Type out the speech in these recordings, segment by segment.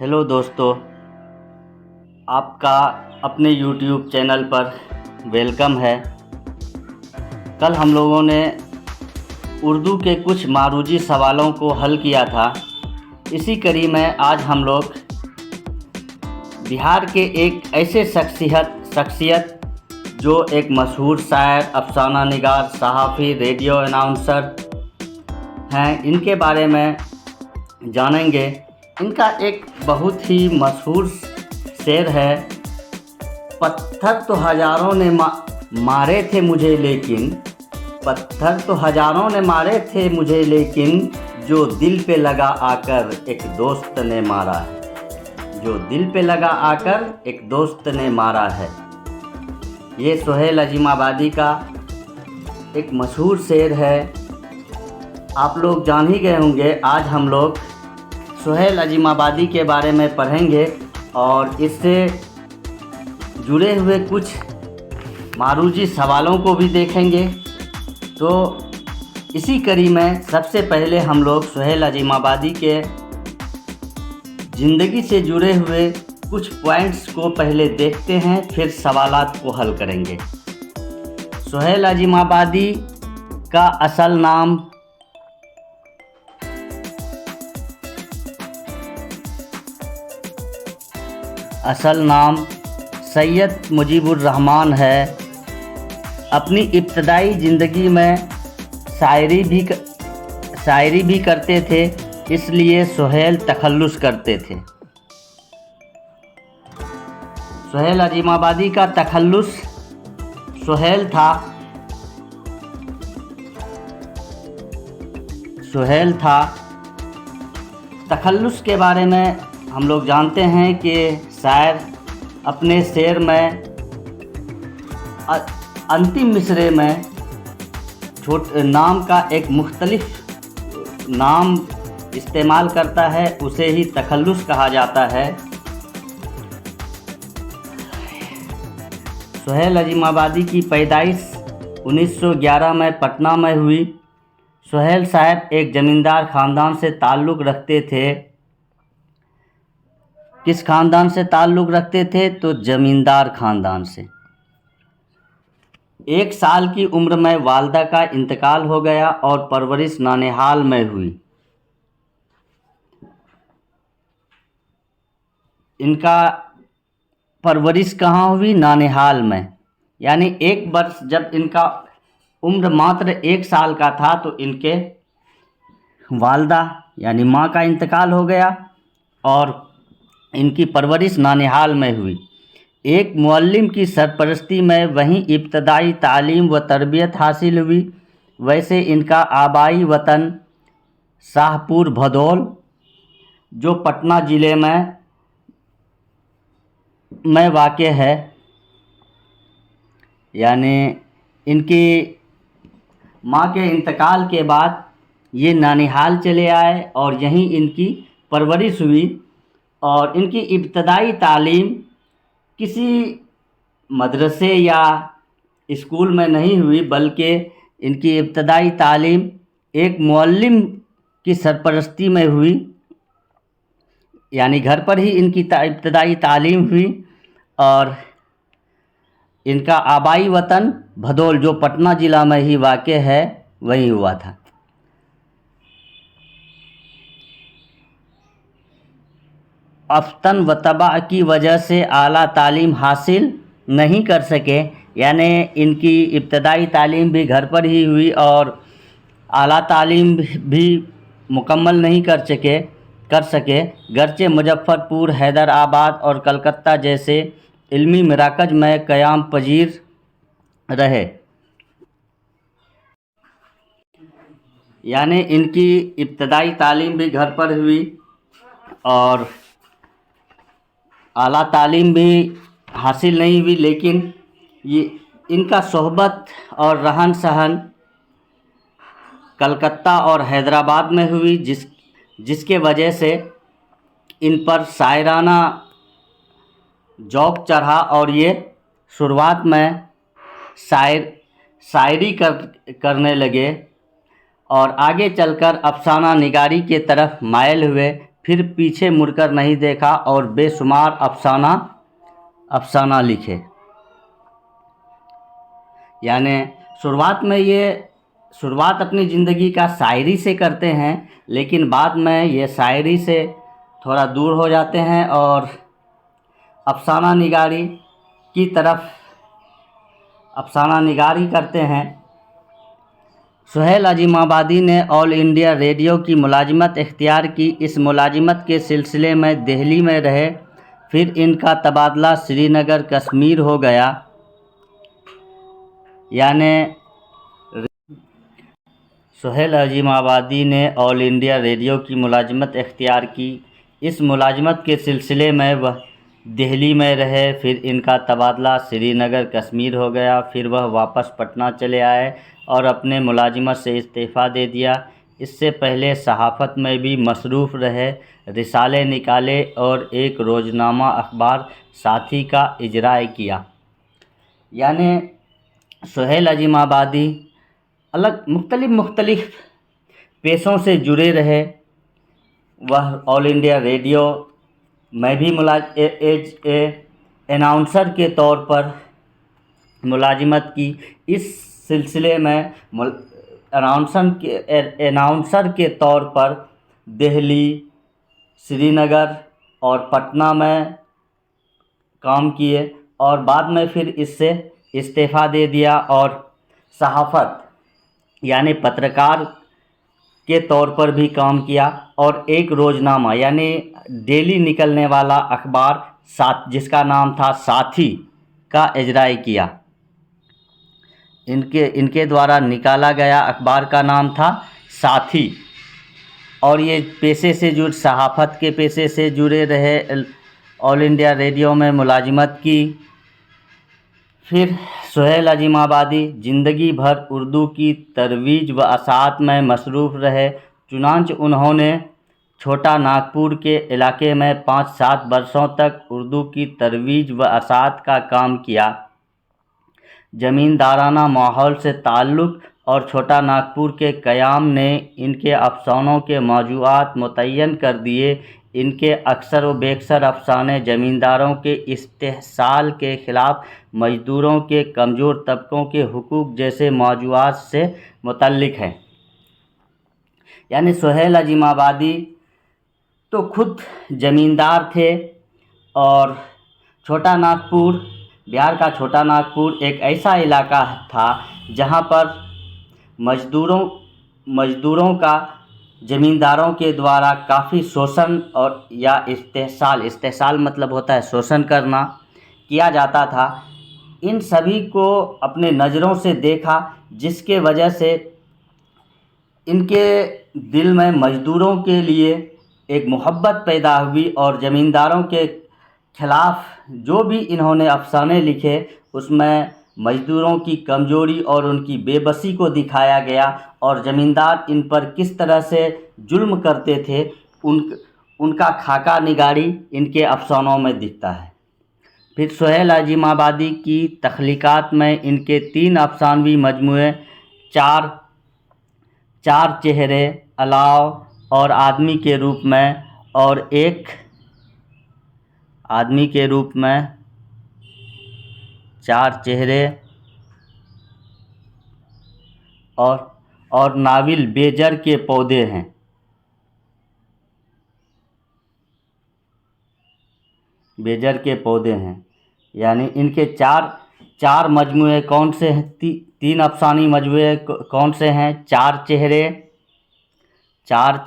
Hello दोस्तों, आपका अपने YouTube चैनल पर वेलकम है। कल हम लोगों ने उर्दू के कुछ मारूजी सवालों को हल किया था। इसी कड़ी में आज हम लोग बिहार के एक ऐसे शख्सियत जो एक मशहूर शायर, अफसाना निगार, सहाफ़ी, रेडियो अनाउंसर हैं, इनके बारे में जानेंगे। इनका एक बहुत ही मशहूर शेर है, पत्थर तो हज़ारों ने मारे थे मुझे लेकिन, पत्थर तो हज़ारों ने मारे थे मुझे लेकिन, जो दिल पे लगा आकर एक दोस्त ने मारा है, जो दिल पे लगा आकर एक दोस्त ने मारा है। ये सोहेल अज़ीमाबादी का एक मशहूर शेर है। आप लोग जान ही गए होंगे। आज हम लोग सोहेल अज़ीमाबादी के बारे में पढ़ेंगे और इससे जुड़े हुए कुछ मारूजी सवालों को भी देखेंगे। तो इसी कड़ी में सबसे पहले हम लोग सोहेल अज़ीमाबादी के ज़िंदगी से जुड़े हुए कुछ पॉइंट्स को पहले देखते हैं, फिर सवालात को हल करेंगे। सोहेल अज़ीमाबादी का असल नाम सैयद मुजीबुर रहमान है। अपनी इब्तदाई ज़िंदगी में शायरी भी करते थे, इसलिए सोहेल तखल्लुस करते थे। सोहेल अज़ीमाबादी का तखल्लुस सोहेल था। तखल्लुस के बारे में हम लोग जानते हैं कि शायर अपने शेर में अंतिम मिसरे में नाम का एक मुख्तलिफ नाम इस्तेमाल करता है, उसे ही तखल्लुस कहा जाता है। सोहेल अज़ीमाबादी की पैदाइश 1911 में पटना में हुई। सोहेल साहब एक ज़मींदार ख़ानदान से ताल्लुक़ रखते थे। किस ख़ानदान से ताल्लुक़ रखते थे? तो ज़मींदार ख़ानदान से। 1 साल की उम्र में वालिदा का इंतकाल हो गया और परवरिश नानिहाल में हुई। इनका परवरिश कहाँ हुई? नानिहाल में। यानी 1 वर्ष जब इनका उम्र मात्र 1 साल का था तो इनके वालिदा यानी माँ का इंतकाल हो गया और इनकी परवरिश नानिहाल में हुई। एक मुअल्लिम की सरपरस्ती में वहीं इब्तदाई तालीम व तरबियत हासिल हुई। वैसे इनका आबाई वतन शाहपुर भदौल, जो पटना ज़िले में वाक़ है। यानी इनकी माँ के इंतकाल के बाद ये नानिहाल चले आए और यहीं इनकी परवरिश हुई। और इनकी इब्तदाई तालीम किसी मदरसे या स्कूल में नहीं हुई, बल्कि इनकी इब्तदाई तालीम एक मुअल्लिम की सरपरस्ती में हुई। यानी घर पर ही इनकी इब्तदाई तालीम हुई और इनका आबाई वतन भदौल, जो पटना ज़िला में ही वाक़ है, वहीं हुआ था। अफ्तन व तबा की वजह से आला तालीम हासिल नहीं कर सके। यानी इनकी इब्तदाई तालीम भी घर पर ही हुई और आला तालीम भी मुकम्मल नहीं कर सके। गर्चे मुजफ्फ़रपुर, हैदराबाद और कलकत्ता जैसे इल्मी मराकज़ में क़याम पजीर रहे। यानी इनकी इब्तदाई तालीम भी घर पर हुई और आला तालीम भी हासिल नहीं हुई, लेकिन ये इनका सोहबत और रहन सहन कलकत्ता और हैदराबाद में हुई, जिसके वजह से इन पर शायराना ज़ौक़ चढ़ा और ये शुरुआत में शायरी करने लगे और आगे चलकर अफसाना निगारी के तरफ मायल हुए। फिर पीछे मुड़कर नहीं देखा और बेशुमार अफसाना लिखे। यानी शुरुआत अपनी ज़िंदगी का शायरी से करते हैं, लेकिन बाद में ये शायरी से थोड़ा दूर हो जाते हैं और अफसाना निगारी की तरफ अफसाना निगारी करते हैं। सुहेल अजीमाबादी ने ऑल इंडिया रेडियो की मुलाजिमत इख्तियार की। इस मुलाजिमत के सिलसिले में दिल्ली में रहे, फिर इनका तबादला श्रीनगर कश्मीर हो गया। यानी सुहेल अजीमाबादी ने ऑल इंडिया रेडियो की मुलाजिमत इख्तियार की। इस मुलाजिमत के सिलसिले में वह दिल्ली में रहे, फिर इनका तबादला श्रीनगर कश्मीर हो गया। फिर वह वापस पटना चले आए और अपने मुलाजिमत से इस्तीफ़ा दे दिया। इससे पहले सहाफ़त में भी मसरूफ़ रहे, रिसाले निकाले और एक रोज़नामा अखबार साथी का इजरा किया। यानी सुहेल अजीमाबादी अलग मुख्तलिफ पेशों से जुड़े रहे। वह ऑल इंडिया रेडियो में भी अनाउंसर के तौर पर मुलाजिमत की। इस सिलसिले में अनाउंसर के तौर पर दिल्ली, श्रीनगर और पटना में काम किए और बाद में फिर इससे इस्तीफ़ा दे दिया और सहाफ़त यानी पत्रकार के तौर पर भी काम किया और एक रोज़नामा यानी डेली निकलने वाला अखबार जिसका नाम था साथी का इजरा किया। इनके द्वारा निकाला गया अखबार का नाम था साथी और ये सहाफ़त के पेशे से जुड़े रहे। ऑल इंडिया रेडियो में मुलाजिमत की। फिर सुहेल अजीमाबादी ज़िंदगी भर उर्दू की तरवीज व अशात में मसरूफ़ रहे। चुनांचे उन्होंने छोटा नागपुर के इलाके में 5-7 वर्षों तक उर्दू की तरवीज व अशात का काम किया। ज़मींदाराना माहौल से ताल्लुक़ और छोटा नागपुर के क़याम ने इनके अफसानों के मौज़ूआत मुतय्यन कर दिए। इनके अक्सर व बेअक्सर अफसाने ज़मींदारों के इस्तेहसाल के ख़िलाफ़, मज़दूरों के, कमज़ोर तबकों के हुकूक़ जैसे मौज़ूआत से मुतल्लिक़ हैं। यानी सुहेल अजीमाबादी तो खुद ज़मींदार थे और बिहार का छोटा नागपुर एक ऐसा इलाका था जहाँ पर मज़दूरों का ज़मींदारों के द्वारा काफ़ी शोषण और या इस्तेहसाल मतलब होता है शोषण करना किया जाता था। इन सभी को अपने नज़रों से देखा, जिसके वजह से इनके दिल में मज़दूरों के लिए एक मोहब्बत पैदा हुई और ज़मींदारों के ख़िलाफ़ जो भी इन्होंने अफसाने लिखे उसमें मज़दूरों की कमज़ोरी और उनकी बेबसी को दिखाया गया और ज़मींदार इन पर किस तरह से जुल्म करते थे उनका खाका निगारी इनके अफसानों में दिखता है। फिर सुहेल अजीमाबादी की तख्लीक़ात में इनके 3 अफसानवी मजमूए चार चेहरे, अलाव और आदमी के रूप में और एक आदमी के रूप में 4 चेहरे और नाविल बेजर के पौधे हैं। बेजर के पौधे हैं यानी इनके चार मजमूए कौन से हैं? 3 अफसानी मजमूए कौन से हैं? 4 चेहरे, 4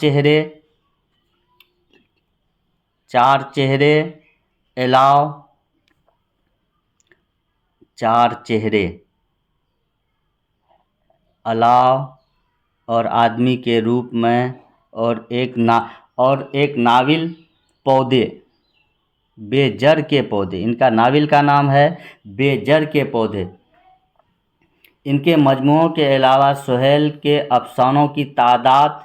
चेहरे, अलाव, 4 चेहरे, अलाव और आदमी के रूप में और एक नाविल पौधे, बेजर के पौधे। इनका नाविल का नाम है बेजर के पौधे। इनके मजमूओं के अलावा सुहेल के अफसानों की तादाद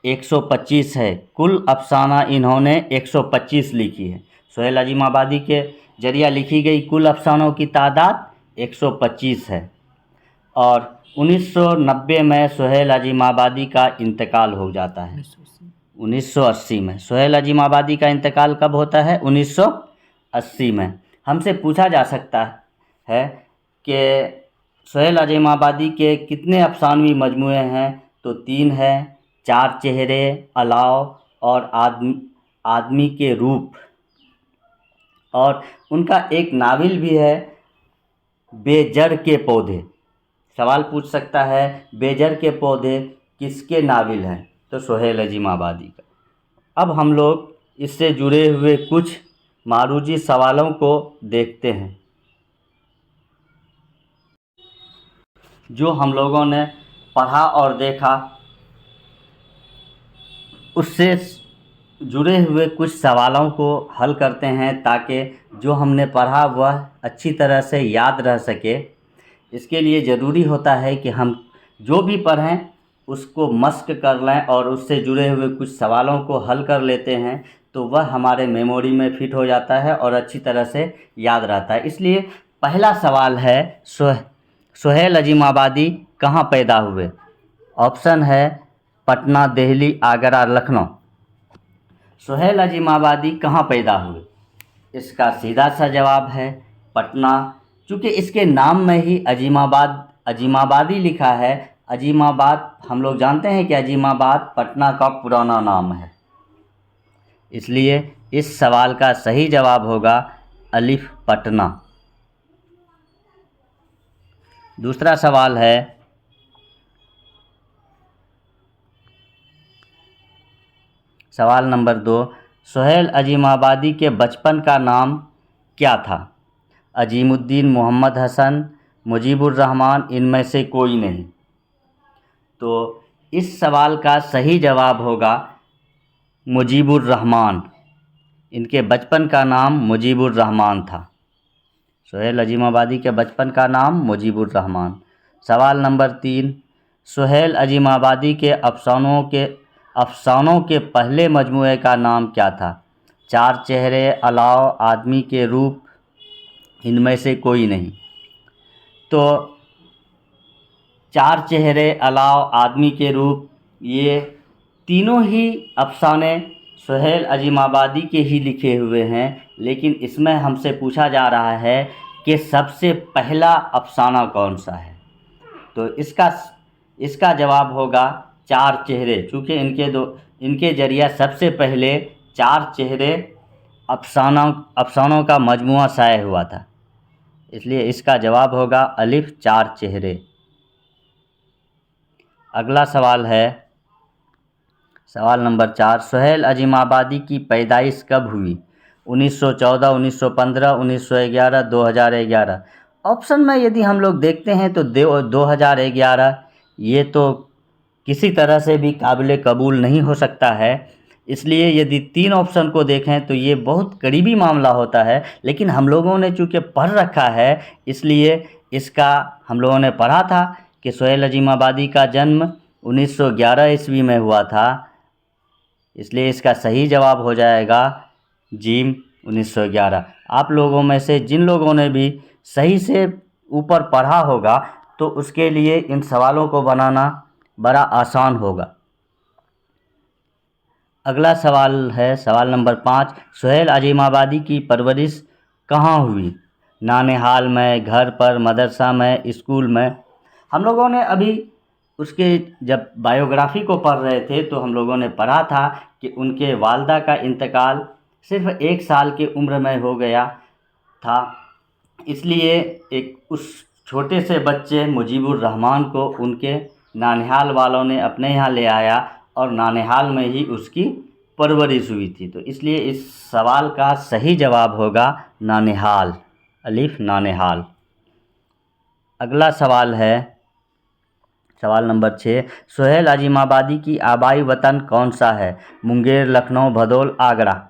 125 है। कुल अफसाना इन्होंने 125 लिखी है। सुहेल अजीमाबादी के ज़रिया लिखी गई कुल अफसानों की तादाद 125 है और 1990 में सुहेल अजीमाबादी का इंतकाल हो जाता है। 1980 में। सोहेल अजीम आबादी का इंतकाल कब होता है? 1980 में। हमसे पूछा जा सकता है कि सोहेल अजीम आबादी के कितने अफसानवी मजमूए हैं? तो 3 हैं, चार चेहरे, अलाव और आदमी के रूप। और उनका एक नावल भी है, बेजड़ के पौधे। सवाल पूछ सकता है बेजड़ के पौधे किसके नावल हैं? तो सोहेल अजीम आबादी का। अब हम लोग इससे जुड़े हुए कुछ मारूजी सवालों को देखते हैं जो हम लोगों ने पढ़ा और देखा। उससे जुड़े हुए कुछ सवालों को हल करते हैं ताकि जो हमने पढ़ा वह अच्छी तरह से याद रह सके। इसके लिए ज़रूरी होता है कि हम जो भी पढ़ें उसको मश्क कर लें और उससे जुड़े हुए कुछ सवालों को हल कर लेते हैं, तो वह हमारे मेमोरी में फिट हो जाता है और अच्छी तरह से याद रहता है। इसलिए पहला सवाल है, सोहेल अजीम आबादी कहाँ पैदा हुए? ऑप्शन है पटना, दिल्ली, आगरा, लखनऊ। सोहेल अजीम आबादी कहाँ पैदा हुए? इसका सीधा सा जवाब है पटना। चूँकि इसके नाम में ही अजीमाबादी लिखा है। अजीमाबाद हम लोग जानते हैं कि अजीमाबाद पटना का पुराना नाम है, इसलिए इस सवाल का सही जवाब होगा अलिफ, पटना। दूसरा सवाल है, सवाल नंबर 2, सोहेल अजीम आबादी के बचपन का नाम क्या था? अजीमुद्दीन, मोहम्मद हसन, मुजीबुर रहमान, इनमें से कोई नहीं। तो इस सवाल का सही जवाब होगा मुजीबुर रहमान। इनके बचपन का नाम मुजीबुर रहमान था। सोहेल अजीम आबादी के बचपन का नाम मुजीबुर रहमान। सवाल नंबर 3, सोहेल अजीम आबादी के अफसानों के पहले मजमूए का नाम क्या था? चार चेहरे, अलाव, आदमी के रूप, इनमें से कोई नहीं। तो चार चेहरे, अलाव, आदमी के रूप, ये तीनों ही अफसाने सोहेल अजीम आबादी के ही लिखे हुए हैं, लेकिन इसमें हमसे पूछा जा रहा है कि सबसे पहला अफसाना कौन सा है? तो इसका जवाब होगा चार चेहरे। चूँकि इनके जरिए सबसे पहले चार चेहरे अफसानों का मजमुआ शाये हुआ था, इसलिए इसका जवाब होगा अलिफ, चार चेहरे। अगला सवाल है, सवाल नंबर 4, सोहेल अजीम आबादी की पैदाइश कब हुई? 1914, 1915, 1911, 2011। ऑप्शन में यदि हम लोग देखते हैं तो 2011 ये तो किसी तरह से भी काबिल कबूल नहीं हो सकता है। इसलिए यदि 3 ऑप्शन को देखें तो ये बहुत करीबी मामला होता है, लेकिन हम लोगों ने चूँकि पढ़ रखा है इसलिए इसका हम लोगों ने पढ़ा था कि सोहेल अजीम आबादी का जन्म 1911 ईस्वी में हुआ था, इसलिए इसका सही जवाब हो जाएगा जीम, 1911। आप लोगों में से जिन लोगों ने भी सही से ऊपर पढ़ा होगा तो उसके लिए इन सवालों को बनाना बड़ा आसान होगा। अगला सवाल है, सवाल नंबर 5, सोहेल अजीम आबादी की परवरिश कहाँ हुई? नानेहाल में, घर पर, मदरसा में, स्कूल में। हम लोगों ने अभी उसके जब बायोग्राफी को पढ़ रहे थे तो हम लोगों ने पढ़ा था कि उनके वालिदा का इंतकाल सिर्फ 1 साल की उम्र में हो गया था, इसलिए एक उस छोटे से बच्चे मुजीबुर रहमान को उनके नानिहाल वालों ने अपने यहाँ ले आया और नानिहाल में ही उसकी परवरिश हुई थी। तो इसलिए इस सवाल का सही जवाब होगा नानिहाल, अलिफ, नानिहाल। अगला सवाल है, सवाल नंबर 6, सोहेल अजीम आबादी की आबाई वतन कौन सा है? मुंगेर, लखनऊ, भदोल, आगरा।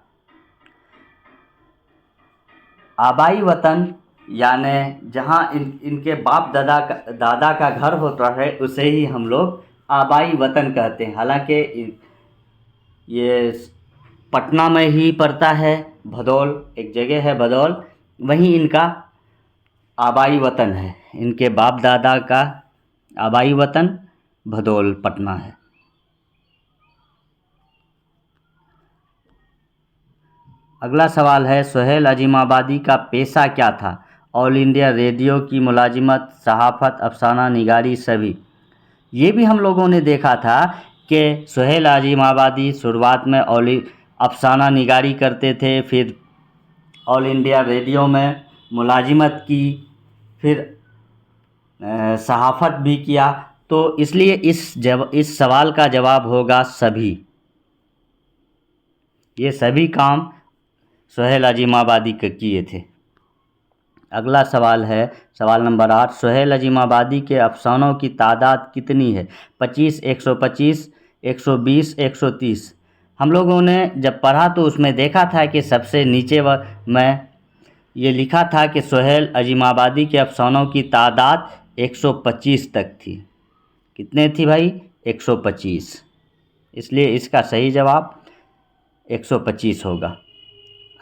आबाई वतन यानी जहाँ इनके बाप दादा का घर होता है उसे ही हम लोग आबाई वतन कहते हैं। हालांकि ये पटना में ही पड़ता है, भदोल एक जगह है भदोल, वहीं इनका आबाई वतन है। इनके बाप दादा का आबाई वतन भदोल, पटना है। अगला सवाल है, सुहेल अजीमाबादी का पेशा क्या था? ऑल इंडिया रेडियो की मुलाजिमत, सहाफ़त, अफसाना निगारी, सभी। ये भी हम लोगों ने देखा था कि सुहेल अजीमाबादी शुरुआत में अफसाना निगारी करते थे, फिर ऑल इंडिया रेडियो में मुलाजिमत की, फिर सहाफ़त भी किया। तो इसलिए इस सवाल का जवाब होगा सभी। ये सभी काम सुहेल अजीमाबादी के किए थे। अगला सवाल है, सवाल नंबर 8, सुहेल अजीमाबादी के अफसानों की तादाद कितनी है? 25, 125, 120, 130। हम लोगों ने जब पढ़ा तो उसमें देखा था कि सबसे नीचे में ये लिखा था कि सुहेल अजीमाबादी के अफसानों की तादाद 125 तक थी। कितने थी भाई? 125। इसलिए इसका सही जवाब 125 होगा।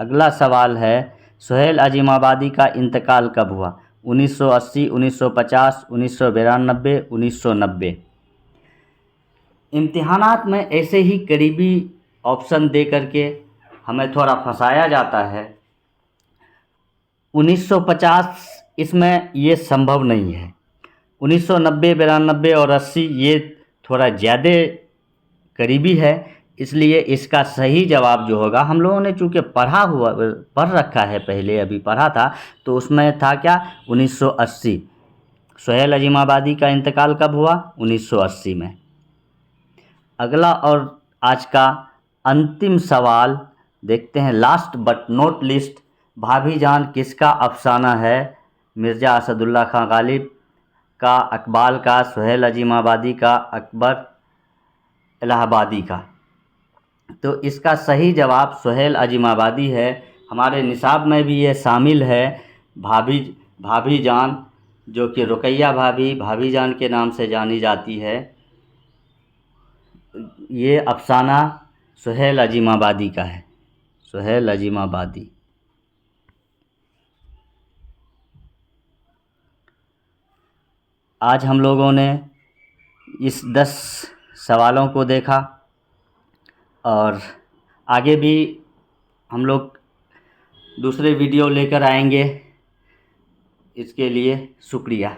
अगला सवाल है, सुहेल अजीमाबादी का इंतकाल कब हुआ? 1980, 1950, 1992, 1990। इम्तिहानात में ऐसे ही करीबी ऑप्शन दे करके हमें थोड़ा फंसाया जाता है। 1950 इसमें ये संभव नहीं है। 1990, 92 और 80 ये थोड़ा ज़्यादा करीबी है, इसलिए इसका सही जवाब जो होगा, हम लोगों ने चूँकि पढ़ रखा है, पहले अभी पढ़ा था, तो उसमें था क्या? 1980। सुहेल अजीमाबादी का इंतकाल कब हुआ? 1980 में। अगला और आज का अंतिम सवाल देखते हैं, लास्ट बट नॉट लिस्ट, भाभी जान किसका अफसाना है? मिर्ज़ा असदुल्ला खां गालिब का, इकबाल का, सुहेल अजीमाबादी का, अकबर इलाहाबादी का। तो इसका सही जवाब सुहेल अजीमाबादी है। हमारे निसाब में भी ये शामिल है। भाभी जान, जो कि रुकैया भाभी जान के नाम से जानी जाती है, ये अफसाना सुहेल अजीमाबादी का है। सुहेल अजीमाबादी। आज हम लोगों ने इस 10 सवालों को देखा और आगे भी हम लोग दूसरे वीडियो लेकर आएंगे। इसके लिए शुक्रिया।